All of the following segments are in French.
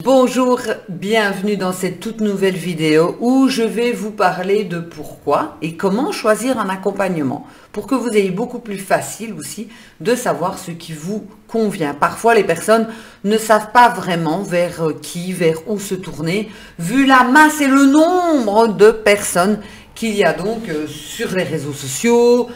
Bonjour, bienvenue dans cette toute nouvelle vidéo où je vais vous parler de pourquoi et comment choisir un accompagnement pour que vous ayez beaucoup plus facile aussi de savoir ce qui vous convient. Parfois, les personnes ne savent pas vraiment vers où se tourner, vu la masse et le nombre de personnes qu'il y a donc sur les réseaux sociaux,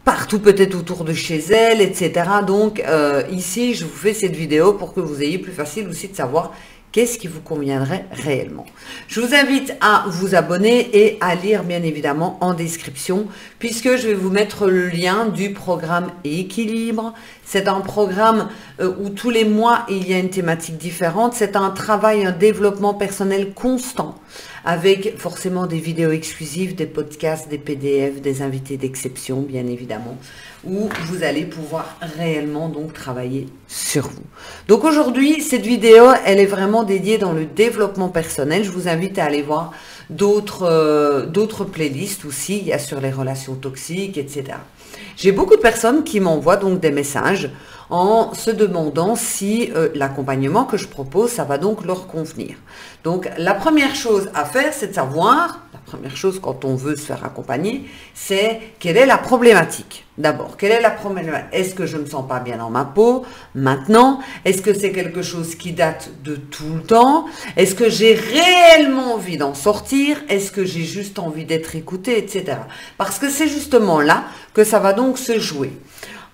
partout peut-être autour de chez elles, etc. Donc ici, je vous fais cette vidéo pour que vous ayez plus facile aussi de savoir qu'est-ce qui vous conviendrait réellement. Je vous invite à vous abonner et à lire bien évidemment en description puisque je vais vous mettre le lien du programme Équilibre. C'est un programme où tous les mois il y a une thématique différente. C'est un travail, un développement personnel constant avec forcément des vidéos exclusives, des podcasts, des PDF, des invités d'exception bien évidemment, où vous allez pouvoir réellement donc travailler sur vous. Donc aujourd'hui, cette vidéo, elle est vraiment dédiée dans le développement personnel. Je vous invite à aller voir d'autres playlists aussi, il y a sur les relations toxiques, etc. J'ai beaucoup de personnes qui m'envoient donc des messages en se demandant si l'accompagnement que je propose, ça va donc leur convenir. Donc la première chose à faire, c'est de savoir, la première chose quand on veut se faire accompagner, c'est quelle est la problématique. D'abord, quelle est la problématique? Est-ce que je ne me sens pas bien dans ma peau maintenant? Est-ce que c'est quelque chose qui date de tout le temps? Est-ce que j'ai réellement envie d'en sortir? Est-ce que j'ai juste envie d'être écoutée, etc. Parce que c'est justement là que ça va donc se jouer.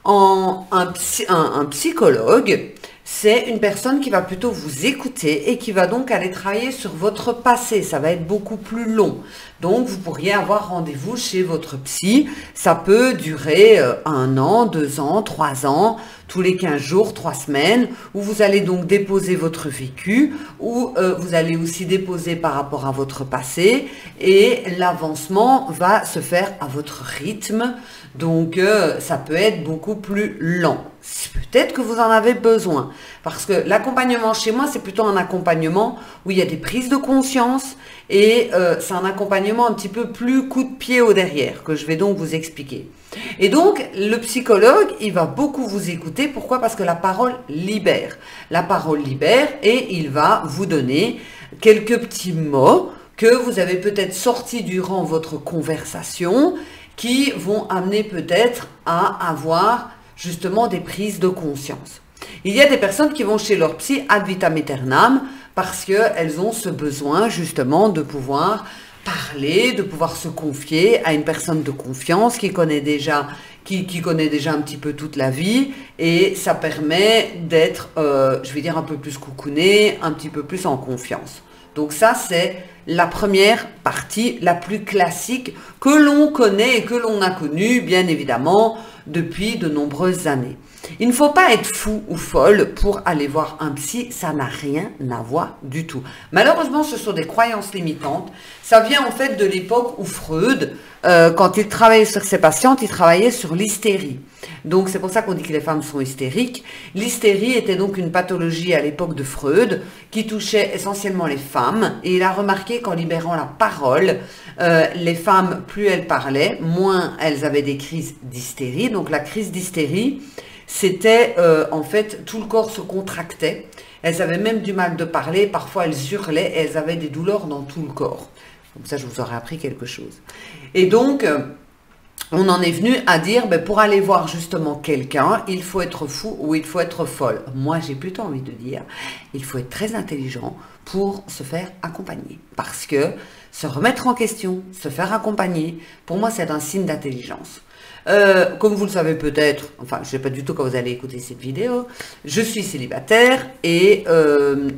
Un psychologue, c'est une personne qui va plutôt vous écouter et qui va donc aller travailler sur votre passé. Ça va être beaucoup plus long. Donc, vous pourriez avoir rendez-vous chez votre psy. Ça peut durer 1 an, 2 ans, 3 ans, tous les 15 jours, 3 semaines, où vous allez donc déposer votre vécu, où vous allez aussi déposer par rapport à votre passé, et l'avancement va se faire à votre rythme. Donc, ça peut être beaucoup plus lent. Peut-être que vous en avez besoin, parce que l'accompagnement chez moi, c'est plutôt un accompagnement où il y a des prises de conscience, et c'est un accompagnement un petit peu plus coup de pied au derrière, que je vais donc vous expliquer. Et donc, le psychologue, il va beaucoup vous écouter. Pourquoi? Parce que la parole libère. La parole libère et il va vous donner quelques petits mots que vous avez peut-être sortis durant votre conversation qui vont amener peut-être à avoir justement des prises de conscience. Il y a des personnes qui vont chez leur psy ad vitam aeternam parce qu'elles ont ce besoin justement de pouvoir parler, de pouvoir se confier à une personne de confiance qui connaît déjà un petit peu toute la vie, et ça permet d'être, je vais dire, un peu plus coucouné, un petit peu plus en confiance. Donc ça, c'est la première partie, la plus classique, que l'on connaît et que l'on a connue, bien évidemment, depuis de nombreuses années. Il ne faut pas être fou ou folle pour aller voir un psy, ça n'a rien à voir du tout. Malheureusement, ce sont des croyances limitantes. Ça vient en fait de l'époque où Freud, quand il travaillait sur ses patientes, il travaillait sur l'hystérie. Donc c'est pour ça qu'on dit que les femmes sont hystériques. L'hystérie était donc une pathologie à l'époque de Freud qui touchait essentiellement les femmes. Et il a remarqué qu'en libérant la parole, les femmes, plus elles parlaient, moins elles avaient des crises d'hystérie. Donc la crise d'hystérie, c'était en fait tout le corps se contractait. Elles avaient même du mal de parler. Parfois elles hurlaient et elles avaient des douleurs dans tout le corps. Comme ça, je vous aurais appris quelque chose. Et donc, on en est venu à dire, pour aller voir justement quelqu'un, il faut être fou ou il faut être folle. Moi, j'ai plutôt envie de dire, il faut être très intelligent pour se faire accompagner. Parce que se remettre en question, se faire accompagner, pour moi, c'est un signe d'intelligence. Comme vous le savez peut-être, enfin, je ne sais pas du tout quand vous allez écouter cette vidéo, je suis célibataire et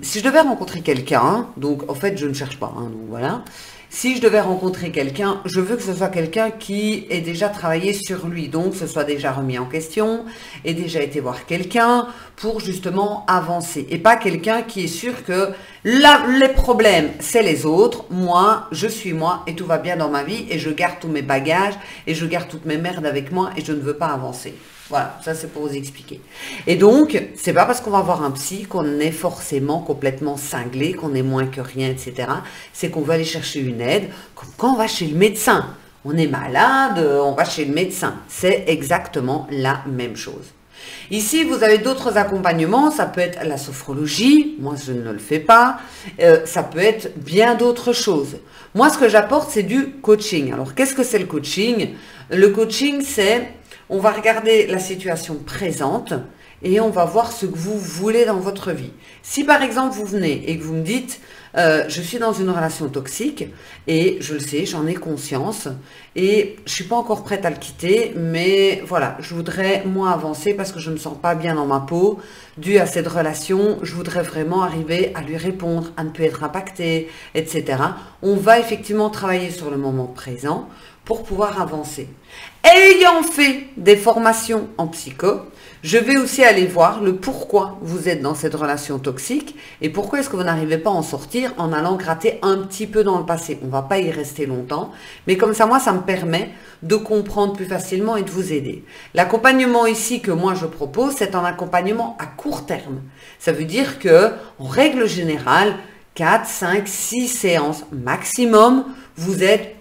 si je devais rencontrer quelqu'un, donc en fait, je ne cherche pas, donc voilà. Si je devais rencontrer quelqu'un, je veux que ce soit quelqu'un qui ait déjà travaillé sur lui, donc ce soit déjà remis en question, ait déjà été voir quelqu'un pour justement avancer. Et pas quelqu'un qui est sûr que les problèmes, c'est les autres, moi, je suis moi et tout va bien dans ma vie et je garde tous mes bagages et je garde toutes mes merdes avec moi et je ne veux pas avancer. Voilà, ça c'est pour vous expliquer. Et donc, c'est pas parce qu'on va voir un psy qu'on est forcément complètement cinglé, qu'on est moins que rien, etc. C'est qu'on va aller chercher une aide, comme quand on va chez le médecin. On est malade, on va chez le médecin. C'est exactement la même chose. Ici, vous avez d'autres accompagnements, ça peut être la sophrologie, moi je ne le fais pas, ça peut être bien d'autres choses. Moi, ce que j'apporte, c'est du coaching. Alors, qu'est-ce que c'est le coaching? Le coaching, c'est, on va regarder la situation présente et on va voir ce que vous voulez dans votre vie. Si par exemple, vous venez et que vous me dites, je suis dans une relation toxique et je le sais, j'en ai conscience et je suis pas encore prête à le quitter, mais voilà, je voudrais moi avancer parce que je me sens pas bien dans ma peau dû à cette relation, je voudrais vraiment arriver à lui répondre, à ne plus être impactée, etc. On va effectivement travailler sur le moment présent pour pouvoir avancer. Ayant fait des formations en psycho, je vais aussi aller voir le pourquoi vous êtes dans cette relation toxique et pourquoi est-ce que vous n'arrivez pas à en sortir en allant gratter un petit peu dans le passé. On ne va pas y rester longtemps, mais comme ça, moi, ça me permet de comprendre plus facilement et de vous aider. L'accompagnement ici que moi je propose, c'est un accompagnement à court terme. Ça veut dire que, en règle générale, 4, 5, 6 séances maximum, vous êtes...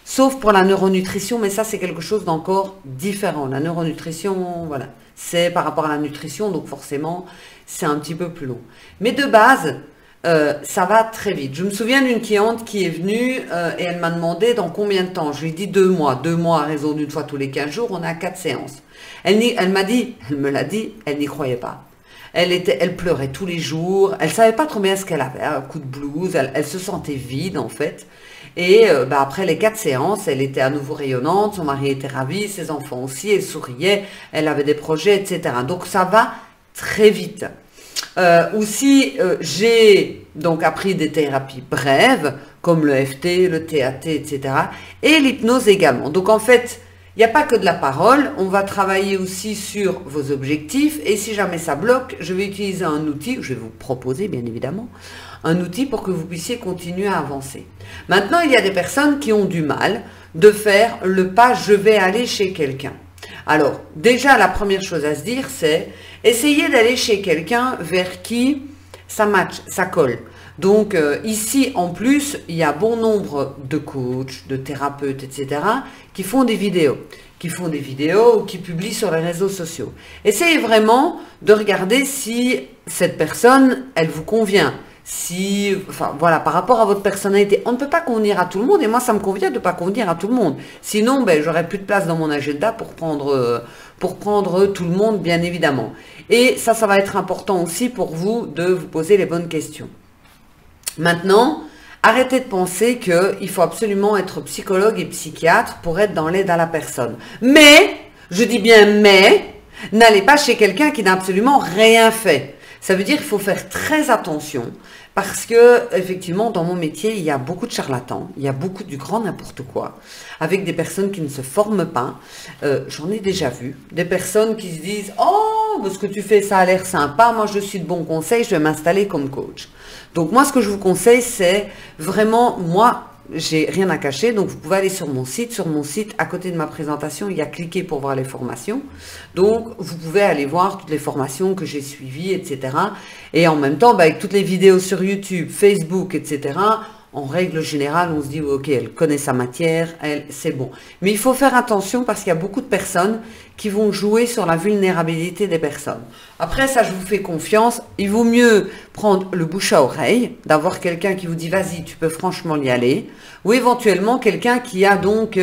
Sauf pour la neuronutrition, mais ça c'est quelque chose d'encore différent. La neuronutrition, voilà, c'est par rapport à la nutrition, donc forcément c'est un petit peu plus long. Mais de base, ça va très vite. Je me souviens d'une cliente qui est venue et elle m'a demandé dans combien de temps. Je lui ai dit 2 mois. 2 mois à raison d'une fois tous les 15 jours, on a 4 séances. Elle me l'a dit, elle n'y croyait pas. Elle pleurait tous les jours, elle savait pas trop bien ce qu'elle avait, un coup de blues, elle se sentait vide en fait. Et après les 4 séances, elle était à nouveau rayonnante, son mari était ravi, ses enfants aussi, elle souriait, elle avait des projets, etc. Donc ça va très vite. Aussi, j'ai donc appris des thérapies brèves, comme le FT, le TAT, etc. Et l'hypnose également. Donc en fait, il n'y a pas que de la parole, on va travailler aussi sur vos objectifs. Et si jamais ça bloque, je vais utiliser un outil, je vais vous proposer bien évidemment, un outil pour que vous puissiez continuer à avancer. Maintenant, il y a des personnes qui ont du mal de faire le pas « je vais aller chez quelqu'un ». Alors, déjà, la première chose à se dire, c'est essayer d'aller chez quelqu'un vers qui ça match, ça colle. Donc, ici, en plus, il y a bon nombre de coachs, de thérapeutes, etc., qui font des vidéos ou qui publient sur les réseaux sociaux. Essayez vraiment de regarder si cette personne, elle vous convient. Si, enfin voilà, par rapport à votre personnalité, on ne peut pas convenir à tout le monde et moi ça me convient de ne pas convenir à tout le monde. Sinon, j'aurais plus de place dans mon agenda pour prendre tout le monde, bien évidemment. Et ça va être important aussi pour vous de vous poser les bonnes questions. Maintenant, arrêtez de penser qu'il faut absolument être psychologue et psychiatre pour être dans l'aide à la personne. Mais, je dis bien mais, n'allez pas chez quelqu'un qui n'a absolument rien fait. Ça veut dire qu'il faut faire très attention parce que, effectivement, dans mon métier, il y a beaucoup de charlatans, il y a beaucoup du grand n'importe quoi, avec des personnes qui ne se forment pas. J'en ai déjà vu, des personnes qui se disent « Oh, ce que tu fais, ça a l'air sympa, moi je suis de bons conseils, je vais m'installer comme coach. » Donc moi, ce que je vous conseille, c'est vraiment, moi, j'ai rien à cacher, donc vous pouvez aller sur mon site. Sur mon site, à côté de ma présentation, il y a cliquer pour voir les formations. Donc, vous pouvez aller voir toutes les formations que j'ai suivies, etc. Et en même temps, avec toutes les vidéos sur YouTube, Facebook, etc., en règle générale, on se dit, ok, elle connaît sa matière, c'est bon. Mais il faut faire attention parce qu'il y a beaucoup de personnes qui vont jouer sur la vulnérabilité des personnes. Après, ça, je vous fais confiance. Il vaut mieux prendre le bouche à oreille, d'avoir quelqu'un qui vous dit, vas-y, tu peux franchement y aller. Ou éventuellement, quelqu'un qui a donc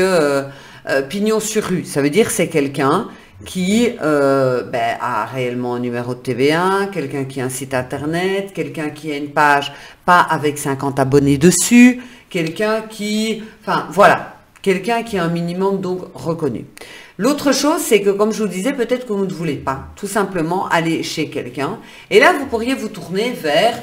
pignon sur rue. Ça veut dire c'est quelqu'un qui a réellement un numéro de TVA, quelqu'un qui a un site internet, quelqu'un qui a une page pas avec 50 abonnés dessus, quelqu'un qui... Enfin, voilà, quelqu'un qui a un minimum donc reconnu. L'autre chose, c'est que comme je vous disais, peut-être que vous ne voulez pas tout simplement aller chez quelqu'un. Et là, vous pourriez vous tourner vers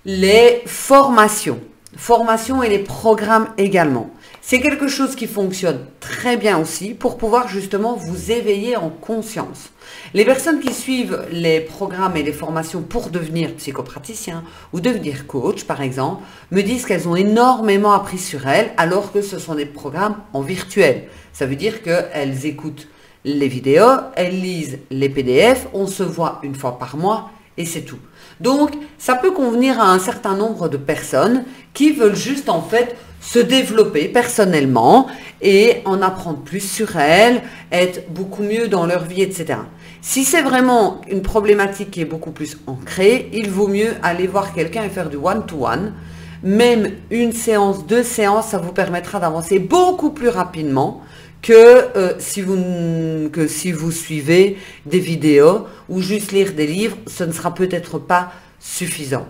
les formations. Formations et les programmes également. C'est quelque chose qui fonctionne très bien aussi pour pouvoir justement vous éveiller en conscience. Les personnes qui suivent les programmes et les formations pour devenir psychopraticien ou devenir coach, par exemple, me disent qu'elles ont énormément appris sur elles alors que ce sont des programmes en virtuel. Ça veut dire qu'elles écoutent les vidéos, elles lisent les PDF, on se voit une fois par mois et c'est tout. Donc, ça peut convenir à un certain nombre de personnes qui veulent juste en fait se développer personnellement et en apprendre plus sur elles, être beaucoup mieux dans leur vie, etc. Si c'est vraiment une problématique qui est beaucoup plus ancrée, il vaut mieux aller voir quelqu'un et faire du one-to-one. Même une séance, 2 séances, ça vous permettra d'avancer beaucoup plus rapidement que si vous suivez des vidéos ou juste lire des livres, ce ne sera peut-être pas suffisant.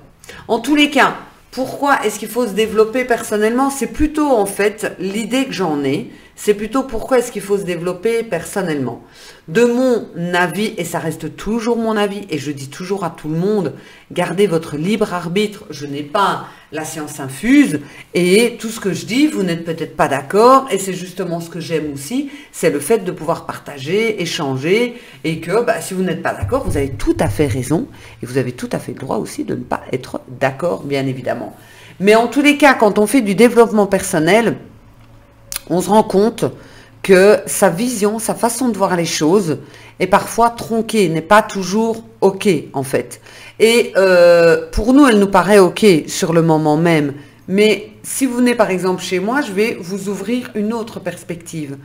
En tous les cas, pourquoi est-ce qu'il faut se développer personnellement? C'est plutôt en fait l'idée que j'en ai, c'est plutôt pourquoi est-ce qu'il faut se développer personnellement. De mon avis, et ça reste toujours mon avis, et je dis toujours à tout le monde, gardez votre libre arbitre, je n'ai pas la science infuse, et tout ce que je dis, vous n'êtes peut-être pas d'accord, et c'est justement ce que j'aime aussi, c'est le fait de pouvoir partager, échanger, et que si vous n'êtes pas d'accord, vous avez tout à fait raison, et vous avez tout à fait le droit aussi de ne pas être d'accord, bien évidemment. Mais en tous les cas, quand on fait du développement personnel, on se rend compte que sa vision, sa façon de voir les choses est parfois tronquée, n'est pas toujours OK en fait. Et pour nous, elle nous paraît OK sur le moment même. Mais si vous venez par exemple chez moi, je vais vous ouvrir une autre perspective.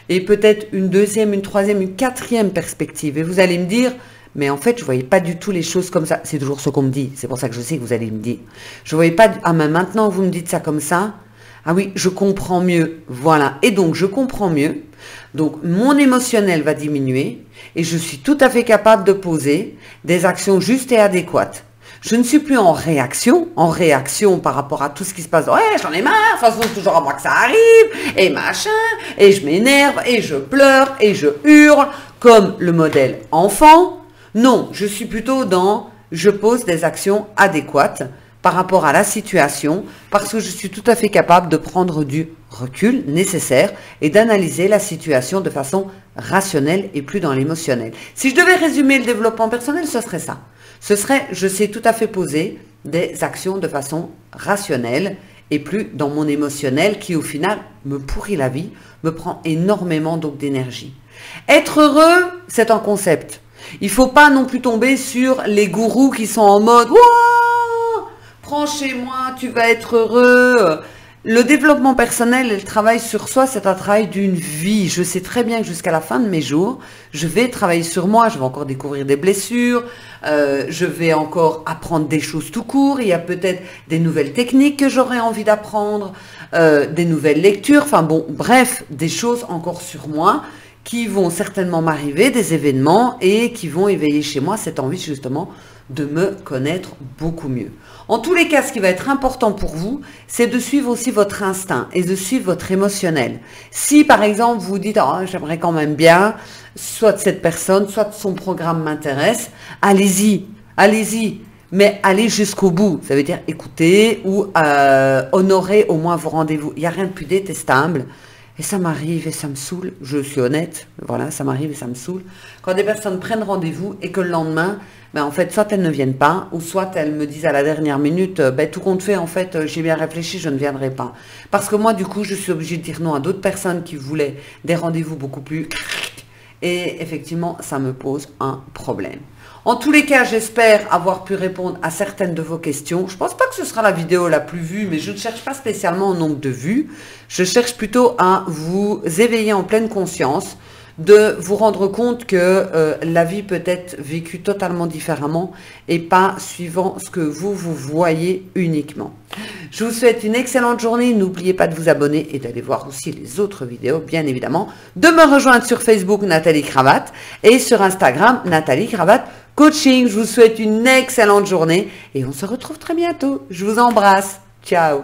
Et peut-être une deuxième, une troisième, une quatrième perspective. Et vous allez me dire, mais en fait, je ne voyais pas du tout les choses comme ça. C'est toujours ce qu'on me dit. C'est pour ça que je sais que vous allez me dire. Je ne voyais pas... Ah, mais maintenant, vous me dites ça comme ça. Ah oui, je comprends mieux. Voilà. Et donc, je comprends mieux. Donc, mon émotionnel va diminuer et je suis tout à fait capable de poser des actions justes et adéquates. Je ne suis plus en réaction par rapport à tout ce qui se passe. Ouais, j'en ai marre, de toute façon, c'est toujours à moi que ça arrive, et machin, et je m'énerve, et je pleure, et je hurle, comme le modèle enfant. Non, je suis plutôt dans, je pose des actions adéquates par rapport à la situation, parce que je suis tout à fait capable de prendre du recul nécessaire et d'analyser la situation de façon rationnelle et plus dans l'émotionnel. Si je devais résumer le développement personnel, ce serait ça. Ce serait, je sais tout à fait poser des actions de façon rationnelle et plus dans mon émotionnel qui au final me pourrit la vie, me prend énormément donc d'énergie. Être heureux, c'est un concept. Il ne faut pas non plus tomber sur les gourous qui sont en mode « Wouah, prends chez moi, tu vas être heureux ». Le développement personnel et le travail sur soi, c'est un travail d'une vie. Je sais très bien que jusqu'à la fin de mes jours, je vais travailler sur moi, je vais encore découvrir des blessures, je vais encore apprendre des choses tout court, il y a peut-être des nouvelles techniques que j'aurais envie d'apprendre, des nouvelles lectures, enfin bon, bref, des choses encore sur moi qui vont certainement m'arriver, des événements et qui vont éveiller chez moi cette envie justement de me connaître beaucoup mieux. En tous les cas, ce qui va être important pour vous, c'est de suivre aussi votre instinct et de suivre votre émotionnel. Si par exemple vous dites oh, j'aimerais quand même bien, soit cette personne, soit son programme m'intéresse, allez-y, allez-y, mais allez jusqu'au bout. Ça veut dire écouter ou honorer au moins vos rendez-vous. Il n'y a rien de plus détestable. Et ça m'arrive et ça me saoule, je suis honnête, voilà, ça m'arrive et ça me saoule. Quand des personnes prennent rendez-vous et que le lendemain, en fait, soit elles ne viennent pas, ou soit elles me disent à la dernière minute, tout compte fait, en fait, j'ai bien réfléchi, je ne viendrai pas. Parce que moi, du coup, je suis obligée de dire non à d'autres personnes qui voulaient des rendez-vous beaucoup plus... Et effectivement, ça me pose un problème. En tous les cas, j'espère avoir pu répondre à certaines de vos questions. Je ne pense pas que ce sera la vidéo la plus vue, mais je ne cherche pas spécialement au nombre de vues. Je cherche plutôt à vous éveiller en pleine conscience, de vous rendre compte que la vie peut être vécue totalement différemment et pas suivant ce que vous voyez uniquement. Je vous souhaite une excellente journée. N'oubliez pas de vous abonner et d'aller voir aussi les autres vidéos, bien évidemment. De me rejoindre sur Facebook, Nathalie Cravatte, et sur Instagram, Nathalie Cravatte Coaching. Je vous souhaite une excellente journée et on se retrouve très bientôt. Je vous embrasse. Ciao.